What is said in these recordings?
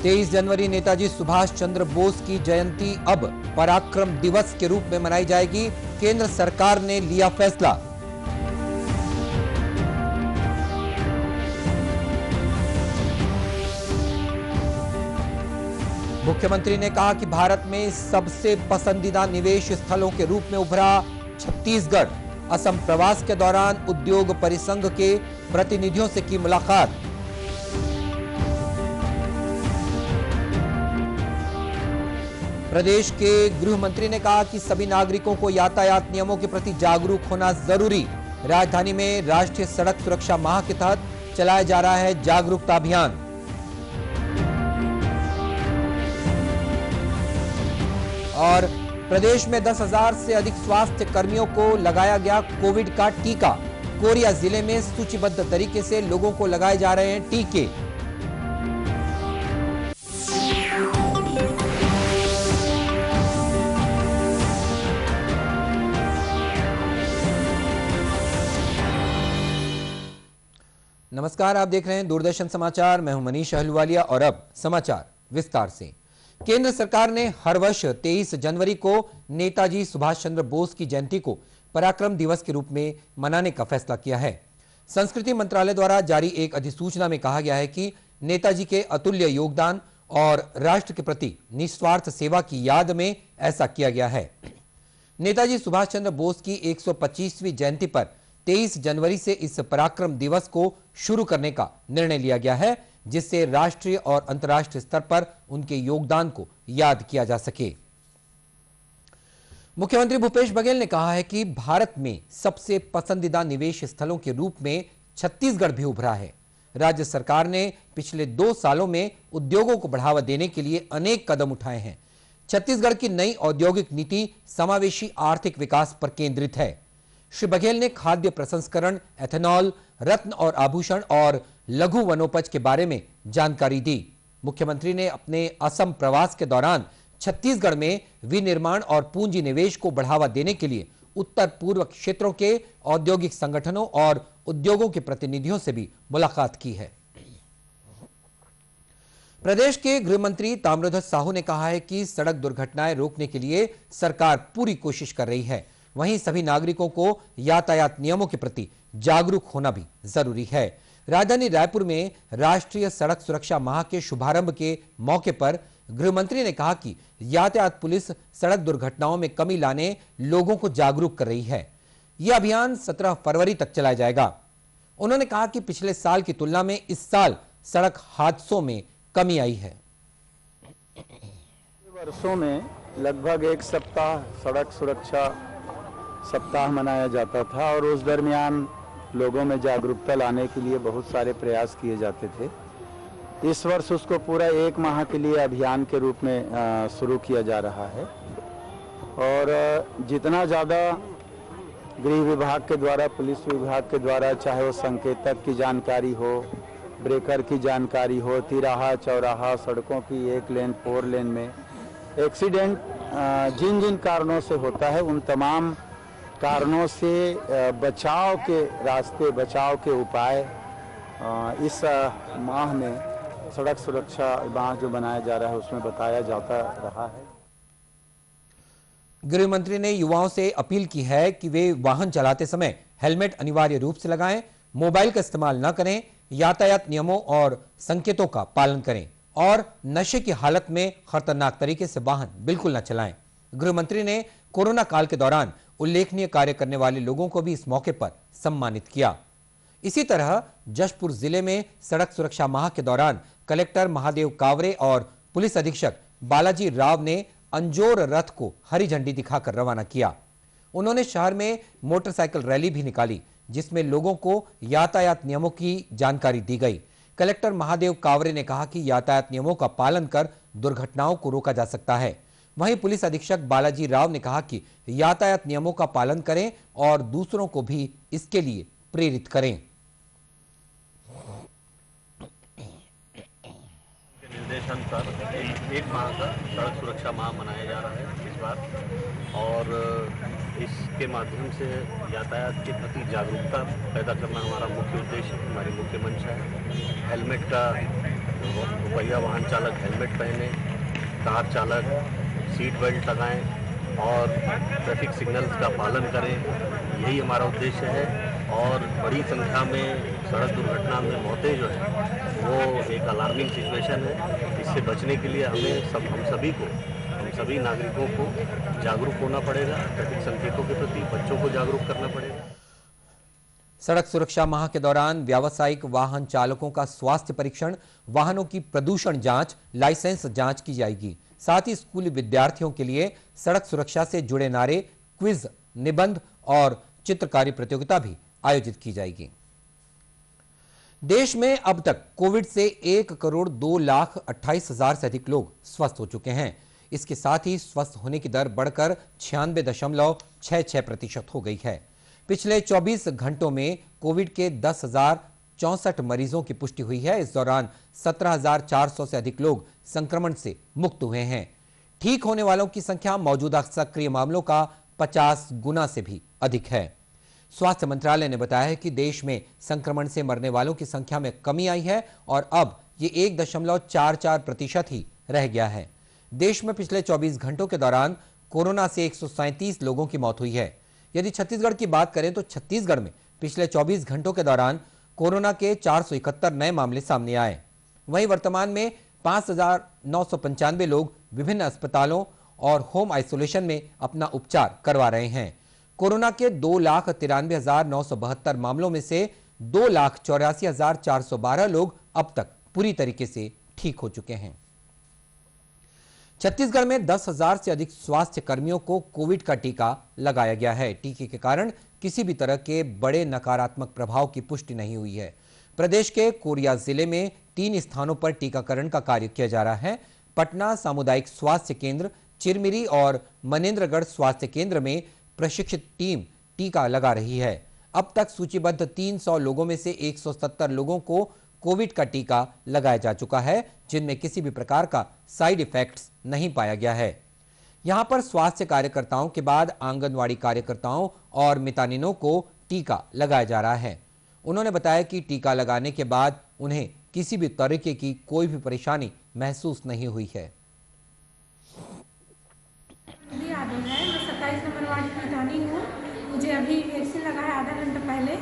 23 जनवरी नेताजी सुभाष चंद्र बोस की जयंती अब पराक्रम दिवस के रूप में मनाई जाएगी। केंद्र सरकार ने लिया फैसला। मुख्यमंत्री ने कहा कि भारत में सबसे पसंदीदा निवेश स्थलों के रूप में उभरा छत्तीसगढ़। असम प्रवास के दौरान उद्योग परिसंघ के प्रतिनिधियों से की मुलाकात। प्रदेश के गृह मंत्री ने कहा कि सभी नागरिकों को यातायात नियमों के प्रति जागरूक होना जरूरी। राजधानी में राष्ट्रीय सड़क सुरक्षा माह के तहत चलाया जा रहा है जागरूकता अभियान। और प्रदेश में 10,000 से अधिक स्वास्थ्य कर्मियों को लगाया गया कोविड का टीका। कोरिया जिले में सूचीबद्ध तरीके से लोगों को लगाए जा रहे हैं टीके। नमस्कार, आप देख रहे हैं दूरदर्शन समाचार। मैं हूं मनीष अहलूवालिया और अब समाचार विस्तार से। केंद्र सरकार ने हर वर्ष 23 जनवरी को नेताजी सुभाष चंद्र बोस की जयंती को पराक्रम दिवस के रूप में मनाने का फैसला किया है। संस्कृति मंत्रालय द्वारा जारी एक अधिसूचना में कहा गया है कि नेताजी के अतुल्य योगदान और राष्ट्र के प्रति निस्वार्थ सेवा की याद में ऐसा किया गया है। नेताजी सुभाष चंद्र बोस की 125वीं जयंती पर 23 जनवरी से इस पराक्रम दिवस को शुरू करने का निर्णय लिया गया है, जिससे राष्ट्रीय और अंतर्राष्ट्रीय स्तर पर उनके योगदान को याद किया जा सके। मुख्यमंत्री भूपेश बघेल ने कहा है कि भारत में सबसे पसंदीदा निवेश स्थलों के रूप में छत्तीसगढ़ भी उभरा है। राज्य सरकार ने पिछले 2 सालों में उद्योगों को बढ़ावा देने के लिए अनेक कदम उठाए हैं। छत्तीसगढ़ की नई औद्योगिक नीति समावेशी आर्थिक विकास पर केंद्रित है। श्री बघेल ने खाद्य प्रसंस्करण, एथेनॉल, रत्न और आभूषण और लघु वनोपज के बारे में जानकारी दी। मुख्यमंत्री ने अपने असम प्रवास के दौरान छत्तीसगढ़ में विनिर्माण और पूंजी निवेश को बढ़ावा देने के लिए उत्तर पूर्व क्षेत्रों के औद्योगिक संगठनों और उद्योगों के प्रतिनिधियों से भी मुलाकात की है। प्रदेश के गृह मंत्री ताम्रध्वज साहू ने कहा है कि सड़क दुर्घटनाएं रोकने के लिए सरकार पूरी कोशिश कर रही है। वहीं सभी नागरिकों को यातायात नियमों के प्रति जागरूक होना भी जरूरी है। राजधानी रायपुर में राष्ट्रीय सड़क सुरक्षा माह के शुभारंभ के मौके पर गृह मंत्री ने कहा कि यातायात पुलिस सड़क दुर्घटनाओं में कमी लाने लोगों को जागरूक कर रही है। यह अभियान 17 फरवरी तक चलाया जाएगा। उन्होंने कहा कि पिछले साल की तुलना में इस साल सड़क हादसों में कमी आई है। वर्षों में लगभग 1 सप्ताह सड़क सुरक्षा सप्ताह मनाया जाता था और उस दरमियान लोगों में जागरूकता लाने के लिए बहुत सारे प्रयास किए जाते थे। इस वर्ष उसको पूरा 1 माह के लिए अभियान के रूप में शुरू किया जा रहा है और जितना ज़्यादा गृह विभाग के द्वारा, पुलिस विभाग के द्वारा, चाहे वो संकेतक की जानकारी हो, ब्रेकर की जानकारी हो, तिराहा चौराहा सड़कों की 1 लेन 4 लेन में एक्सीडेंट जिन जिन कारणों से होता है उन तमाम कारणों से बचाव के रास्ते, बचाव के उपाय इस माह में सड़क सुरक्षा माह जो बनाया जा रहा है उसमें बताया जाता रहा है। गृह मंत्री ने युवाओं से अपील की है कि वे वाहन चलाते समय हेलमेट अनिवार्य रूप से लगाएं, मोबाइल का इस्तेमाल न करें, यातायात नियमों और संकेतों का पालन करें और नशे की हालत में खतरनाक तरीके से वाहन बिल्कुल न चलाएं। गृह मंत्री ने कोरोना काल के दौरान उल्लेखनीय कार्य करने वाले लोगों को भी इस मौके पर सम्मानित किया। इसी तरह जशपुर जिले में सड़क सुरक्षा माह के दौरान कलेक्टर महादेव कावरे और पुलिस अधीक्षक बालाजी राव ने अंजोर रथ को हरी झंडी दिखाकर रवाना किया। उन्होंने शहर में मोटरसाइकिल रैली भी निकाली, जिसमें लोगों को यातायात नियमों की जानकारी दी गई। कलेक्टर महादेव कावरे ने कहा कि यातायात नियमों का पालन कर दुर्घटनाओं को रोका जा सकता है। वहीं पुलिस अधीक्षक बालाजी राव ने कहा कि यातायात नियमों का पालन करें और दूसरों को भी इसके लिए प्रेरित करें। निर्देशानुसार 1 माह का सड़क सुरक्षा माह मनाया जा रहा है इस बार और इसके माध्यम से यातायात के प्रति जागरूकता पैदा करना हमारा मुख्य उद्देश्य, हमारी मुख्य मंशा है। हेलमेट का दोपहिया वाहन चालक हेलमेट पहने, कार चालक सीट बेल्ट लगाएं और ट्रैफिक सिग्नल्स का पालन करें। यही हमारा उद्देश्य है और बड़ी संख्या में सड़क दुर्घटना में मौतें जो है वो एक अलार्मिंग सिचुएशन है। इससे बचने के लिए हम सभी नागरिकों को जागरूक होना पड़ेगा, ट्रैफिक संकेतों के प्रति बच्चों को जागरूक करना पड़ेगा। सड़क सुरक्षा माह के दौरान व्यावसायिक वाहन चालकों का स्वास्थ्य परीक्षण, वाहनों की प्रदूषण जांच, लाइसेंस जांच की जाएगी। साथ ही स्कूली विद्यार्थियों के लिए सड़क सुरक्षा से जुड़े नारे, क्विज, निबंध और चित्रकारी प्रतियोगिता भी आयोजित की जाएगी। देश में अब तक कोविड से 1,02,28,000 से अधिक लोग स्वस्थ हो चुके हैं। इसके साथ ही स्वस्थ होने की दर बढ़कर 96.66% हो गई है। पिछले 24 घंटों में कोविड के 10,064 मरीजों की पुष्टि हुई है। इस दौरान 17,400 से अधिक लोग संक्रमण से मुक्त हुए हैं। ठीक होने वालों की संख्या मौजूदा सक्रिय मामलों का 50 गुना से भी अधिक है। स्वास्थ्य मंत्रालय ने बताया है कि देश में संक्रमण से मरने वालों की संख्या में कमी आई है और अब ये 1.44% ही रह गया है। देश में पिछले 24 घंटों के दौरान कोरोना से 137 लोगों की मौत हुई है। यदि छत्तीसगढ़ की बात करें तो छत्तीसगढ़ में पिछले 24 घंटों के दौरान कोरोना के 471 नए मामले सामने आए। वहीं वर्तमान में 5,995 लोग विभिन्न अस्पतालों और होम आइसोलेशन में अपना उपचार करवा रहे हैं। कोरोना के 2,93,972 मामलों में से 2,84,412 लोग अब तक पूरी तरीके से ठीक हो चुके हैं। छत्तीसगढ़ में 10,000 से अधिक स्वास्थ्य कर्मियों को कोविड का टीका लगाया गया है। टीके के कारण किसी भी तरह के बड़े नकारात्मक प्रभाव की पुष्टि नहीं हुई है। प्रदेश के कोरिया जिले में 3 स्थानों पर टीकाकरण का कार्य किया जा रहा है। पटना सामुदायिक स्वास्थ्य केंद्र, चिरमिरी और मनेन्द्रगढ़ स्वास्थ्य केंद्र में प्रशिक्षित टीम टीका लगा रही है। अब तक सूचीबद्ध 300 लोगों में से 170 लोगों को कोविड का टीका लगाया जा चुका है, जिनमें किसी भी प्रकार का साइड इफेक्ट्स नहीं पाया गया है। यहां पर स्वास्थ्य कार्यकर्ताओं के बाद आंगनवाड़ी कार्यकर्ताओं और मितानिनों को टीका लगाया जा रहा है। उन्होंने बताया कि टीका लगाने के बाद उन्हें किसी भी तरीके की कोई भी परेशानी महसूस नहीं हुई है। मैं 27 नंबर वार्ड की मितानी हूँ। मुझे अभी वैक्सीन लगा है आधा घंटा पहले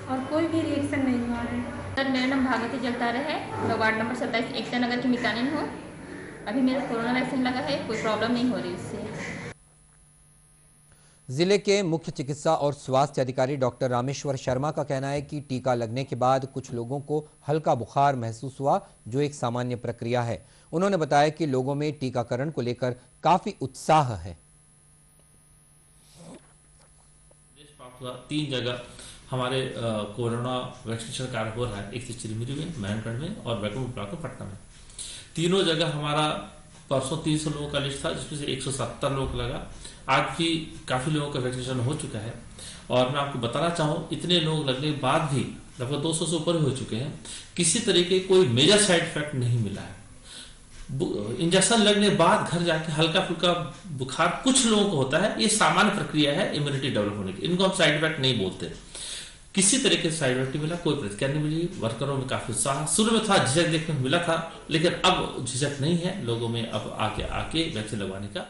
और कोई भी रिएक्शन नहीं हुआ है। सर, मेरा नाम भागवती जगतारे है। मैं वार्ड नंबर 27 एकता नगर की मितानिन हूँ। अभी मेरा कोरोना वैक्सीन लगा है, कोई प्रॉब्लम नहीं हो रही इससे। जिले के मुख्य चिकित्सा और स्वास्थ्य अधिकारी डॉक्टर रामेश्वर शर्मा का कहना है कि टीका लगने के बाद कुछ लोगों को हल्का बुखार महसूस हुआ, जो एक सामान्य प्रक्रिया है। उन्होंने बताया कि लोगों में टीकाकरण को लेकर काफी उत्साह है। 3 जगह हमारे कोरोना वैक्सीनेशन कार्य हो रहा है। एक चिरमिरी में, मैनगढ़ में और बैकुंठ ब्लॉक में, पटना में। तीनों जगह हमारा परसों 300 लोगों का लिस्ट था, जिसमें से 170 लोग लगा। आज भी काफी लोगों का वैक्सीनेशन हो चुका है और मैं आपको बताना चाहूँ, इतने लोग लगने के बाद भी लगभग 200 से ऊपर हो चुके हैं। किसी तरीके कोई मेजर साइड इफेक्ट नहीं मिला है। इंजेक्शन लगने बाद घर जाके हल्का फुल्का बुखार कुछ लोगों को होता है, ये सामान्य प्रक्रिया है इम्यूनिटी डेवलप होने की। इनको हम साइड इफेक्ट नहीं बोलते। किसी तरीके से साइड इफेक्ट नहीं मिला, कोई प्रतिक्रिया नहीं मिली। वर्करों में काफी उत्साह, शुरू में था झिझक देखने को मिला था, लेकिन अब झिझक नहीं है लोगों में अब आके वैक्सीन लगवाने का।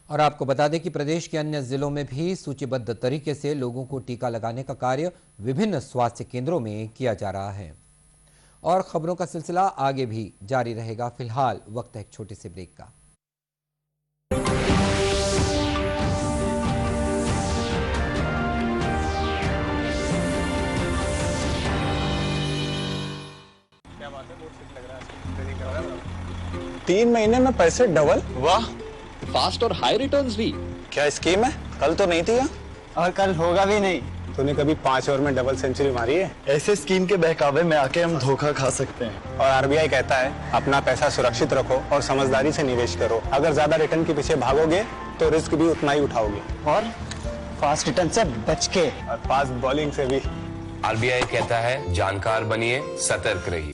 और आपको बता दें कि प्रदेश के अन्य जिलों में भी सूचीबद्ध तरीके से लोगों को टीका लगाने का कार्य विभिन्न स्वास्थ्य केंद्रों में किया जा रहा है। और खबरों का सिलसिला आगे भी जारी रहेगा। फिलहाल वक्त है एक छोटे से ब्रेक का। क्या बात है, बहुत सही लग रहा है। 3 महीने में पैसे डबल, वाह। फास्ट और हाई रिटर्न्स भी। क्या स्कीम है? कल तो नहीं थी यहाँ। और कल होगा भी नहीं। तूने कभी 5 ओवर में डबल सेंचुरी मारी है? ऐसे स्कीम के बहकावे में आके हम धोखा खा सकते हैं। और आरबीआई कहता है अपना पैसा सुरक्षित रखो और समझदारी से निवेश करो। अगर ज्यादा रिटर्न के पीछे भागोगे तो रिस्क भी उतना ही उठाओगे। और फास्ट रिटर्न से बच के, और फास्ट बॉलिंग से भी। आरबीआई कहता है जानकार बनिए, सतर्क रहिए।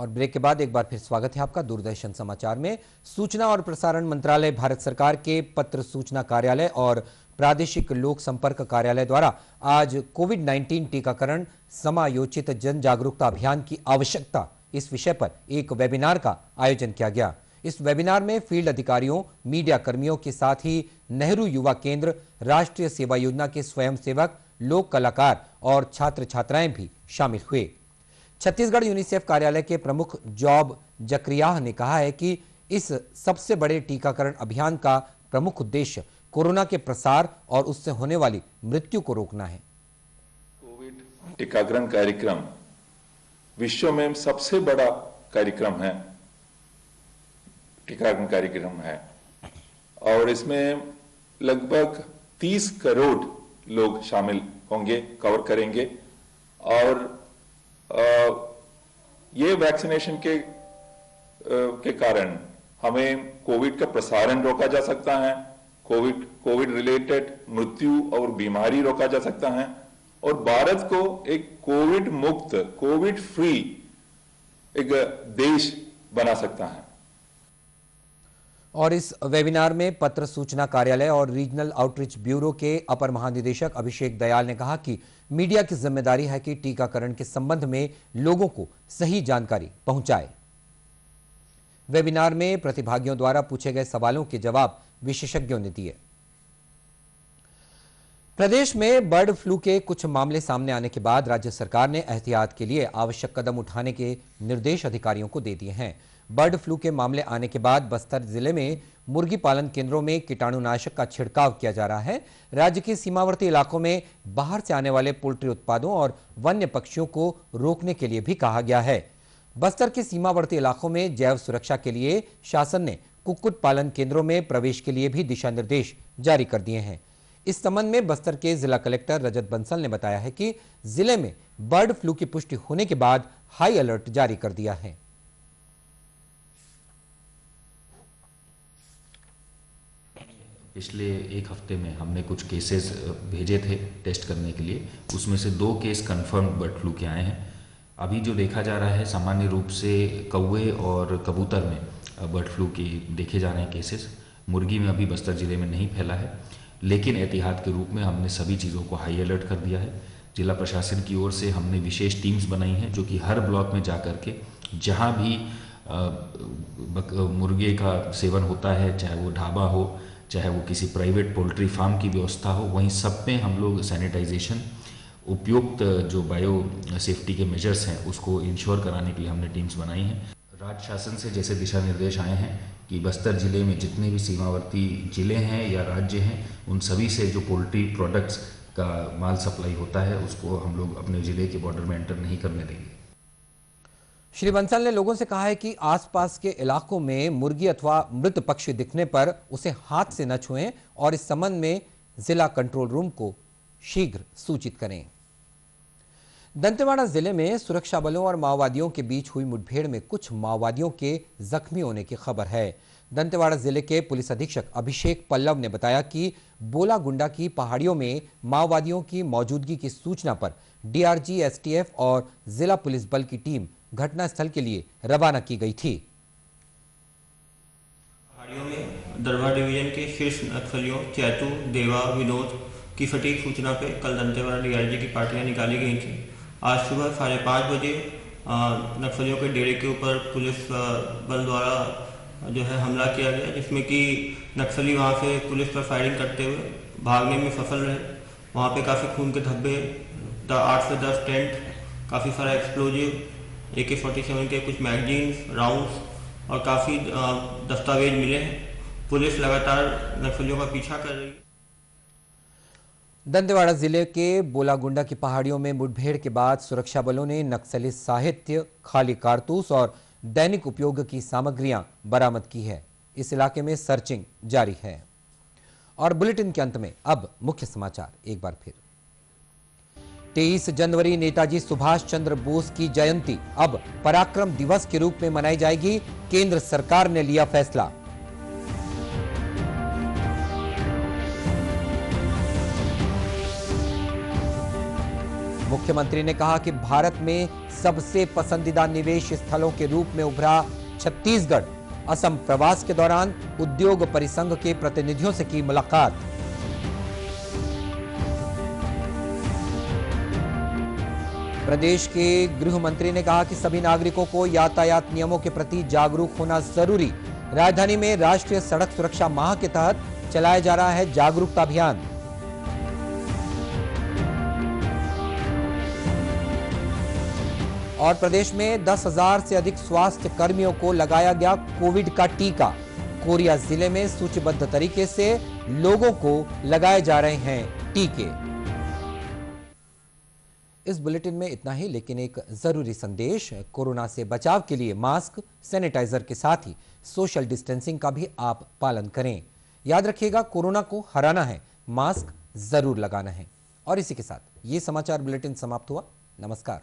और ब्रेक के बाद एक बार फिर स्वागत है आपका दूरदर्शन समाचार में। सूचना और प्रसारण मंत्रालय, भारत सरकार के पत्र सूचना कार्यालय और प्रादेशिक लोक संपर्क कार्यालय द्वारा आज कोविड-19 टीकाकरण समायोजित जन जागरूकता अभियान की आवश्यकता इस विषय पर एक वेबिनार का आयोजन किया गया। इस वेबिनार में फील्ड अधिकारियों, मीडिया कर्मियों के साथ ही नेहरू युवा केंद्र, राष्ट्रीय सेवा योजना के स्वयंसेवक, लोक कलाकार और छात्र छात्राएं भी शामिल हुए। छत्तीसगढ़ यूनिसेफ कार्यालय के प्रमुख जॉब जकरियाह ने कहा है कि इस सबसे बड़े टीकाकरण अभियान का प्रमुख उद्देश्य कोरोना के प्रसार और उससे होने वाली मृत्यु को रोकना है। कोविड टीकाकरण कार्यक्रम विश्व में सबसे बड़ा कार्यक्रम है, टीकाकरण कार्यक्रम है, और इसमें लगभग 30 करोड़ लोग शामिल होंगे, कवर करेंगे। और ये वैक्सीनेशन के कारण हमें कोविड का प्रसारण रोका जा सकता है, कोविड रिलेटेड मृत्यु और बीमारी रोका जा सकता है, और भारत को एक कोविड मुक्त, कोविड फ्री एक देश बना सकता है। और इस वेबिनार में पत्र सूचना कार्यालय और रीजनल आउटरीच ब्यूरो के अपर महानिदेशक अभिषेक दयाल ने कहा कि मीडिया की जिम्मेदारी है कि टीकाकरण के संबंध में लोगों को सही जानकारी पहुंचाए। वेबिनार में प्रतिभागियों द्वारा पूछे गए सवालों के जवाब विशेषज्ञों ने दिए। प्रदेश में बर्ड फ्लू के कुछ मामले सामने आने के बाद राज्य सरकार ने एहतियात के लिए आवश्यक कदम उठाने के निर्देश अधिकारियों को दे दिए हैं। बर्ड फ्लू के मामले आने के बाद बस्तर जिले में मुर्गी पालन केंद्रों में कीटाणुनाशक का छिड़काव किया जा रहा है। राज्य के सीमावर्ती इलाकों में बाहर से आने वाले पोल्ट्री उत्पादों और वन्य पक्षियों को रोकने के लिए भी कहा गया है। बस्तर के सीमावर्ती इलाकों में जैव सुरक्षा के लिए शासन ने कुक्कुट पालन केंद्रों में प्रवेश के लिए भी दिशा निर्देश जारी कर दिए हैं। इस संबंध में बस्तर के जिला कलेक्टर रजत बंसल ने बताया है कि जिले में बर्ड फ्लू की पुष्टि होने के बाद हाई अलर्ट जारी कर दिया है। पिछले एक हफ्ते में हमने कुछ केसेस भेजे थे टेस्ट करने के लिए, उसमें से 2 केस कंफर्म बर्ड फ्लू के आए हैं। अभी जो देखा जा रहा है सामान्य रूप से कौवे और कबूतर में बर्ड फ्लू की देखे जा रहे हैं केसेस। मुर्गी में अभी बस्तर जिले में नहीं फैला है, लेकिन एहतियात के रूप में हमने सभी चीज़ों को हाई अलर्ट कर दिया है। जिला प्रशासन की ओर से हमने विशेष टीम्स बनाई हैं जो कि हर ब्लॉक में जा कर के जहाँ भी मुर्गे का सेवन होता है, चाहे वो ढाबा हो, चाहे वो किसी प्राइवेट पोल्ट्री फार्म की व्यवस्था हो, वहीं सब में हम लोग सैनिटाइजेशन, उपयुक्त जो बायो सेफ्टी के मेजर्स हैं उसको इंश्योर कराने के लिए हमने टीम्स बनाई हैं। राज्य शासन से जैसे दिशा निर्देश आए हैं कि बस्तर जिले में जितने भी सीमावर्ती जिले हैं या राज्य हैं, उन सभी से जो पोल्ट्री प्रोडक्ट्स का माल सप्लाई होता है उसको हम लोग अपने जिले के बॉर्डर में एंटर नहीं करने देंगे। श्री बंसल ने लोगों से कहा है कि आसपास के इलाकों में मुर्गी अथवा मृत पक्षी दिखने पर उसे हाथ से न छुएं और इस संबंध में जिला कंट्रोल रूम को शीघ्र सूचित करें। दंतेवाड़ा जिले में सुरक्षा बलों और माओवादियों के बीच हुई मुठभेड़ में कुछ माओवादियों के जख्मी होने की खबर है। दंतेवाड़ा जिले के पुलिस अधीक्षक अभिषेक पल्लव ने बताया कि बोलागुंडा की पहाड़ियों में माओवादियों की मौजूदगी की सूचना पर डीआरजी, एसटीएफ और जिला पुलिस बल की टीम घटनास्थल के लिए रवाना की गई थी। पहाड़ियों में दरबार डिवीजन के शीर्ष नक्सलियों चैतू, देवा, विनोद की सटीक सूचना पे कल दंतेवाड़ा डीआरजी की पार्टियां निकाली गई थी। आज सुबह 5:30 बजे नक्सलियों के डेरे के ऊपर पुलिस बल द्वारा जो है हमला किया गया, जिसमें कि नक्सली वहां से पुलिस पर फायरिंग करते हुए भागने में सफल रहे। वहां पे काफ़ी खून के धब्बे, 8 से 10 टेंट, काफ़ी सारा एक्सप्लोजिव, AK-47 के कुछ मैगजीन्स, राउंड्स और काफ़ी दस्तावेज मिले हैं। पुलिस लगातार नक्सलियों का पीछा कर रही है। दंतेवाड़ा जिले के बोलागुंडा की पहाड़ियों में मुठभेड़ के बाद सुरक्षा बलों ने नक्सली साहित्य, खाली कारतूस और दैनिक उपयोग की सामग्रियां बरामद की है। इस इलाके में सर्चिंग जारी है। और बुलेटिन के अंत में अब मुख्य समाचार एक बार फिर। 23 जनवरी नेताजी सुभाष चंद्र बोस की जयंती अब पराक्रम दिवस के रूप में मनाई जाएगी। केंद्र सरकार ने लिया फैसला। मुख्यमंत्री ने कहा कि भारत में सबसे पसंदीदा निवेश स्थलों के रूप में उभरा छत्तीसगढ़। असम प्रवास के दौरान उद्योग परिसंघ के प्रतिनिधियों से की मुलाकात। प्रदेश के गृह मंत्री ने कहा कि सभी नागरिकों को यातायात नियमों के प्रति जागरूक होना जरूरी। राजधानी में राष्ट्रीय सड़क सुरक्षा माह के तहत चलाया जा रहा है जागरूकता अभियान। और प्रदेश में 10,000 से अधिक स्वास्थ्य कर्मियों को लगाया गया कोविड का टीका। कोरिया जिले में सूचीबद्ध तरीके से लोगों को लगाए जा रहे हैं टीके। इस बुलेटिन में इतना ही, लेकिन एक जरूरी संदेश। कोरोना से बचाव के लिए मास्क, सैनिटाइजर के साथ ही सोशल डिस्टेंसिंग का भी आप पालन करें। याद रखिएगा, कोरोना को हराना है, मास्क जरूर लगाना है। और इसी के साथ ये समाचार बुलेटिन समाप्त हुआ। नमस्कार।